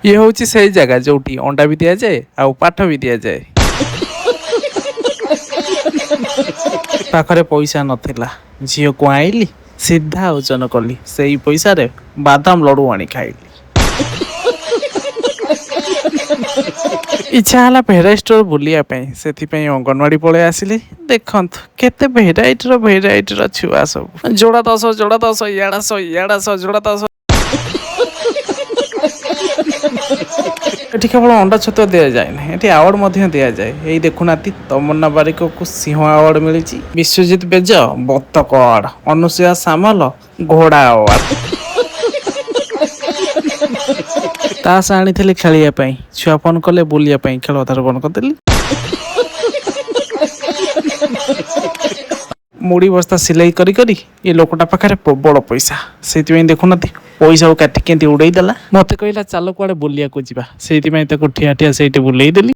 ये हूँ से जगह जोटी अंडा भी दि जाए आ पाठ भी दि जाए। पाखरे पैसा नथिला झील को आईली सीधा ओजन कली से पैसा रे बादाम लडू आनी खाइली। इच्छा है भेराई स्टोर बुलिया से अंगनवाड़ी पलि आसिली। देखु केते भेराइटर छुआ सब जोड़ा 10 इयाड़ा जोड़ा 10। ये केवल अंडा छतुआ दि जाए ना ये आवार्ड दि जाए। यही देखुना तमन्ना बारिक को सिंह आवार्ड मिली, विश्वजित बेज बतक अवार्ड, अनुसुया सामल घोड़ा अवार्ड। तास आनी खेलिया छुआ फोन कले बुलिया खेल अधार बंद करदेली। मुड़ी बस्ता सिलाई करी करी ये लोकटा पाखे प्रबल पैसा से देखुना पैसा काटी के उड़े देला। मत कहला चल कुआड़े बुलिया को जा से ठिया ठिया से बुले देली।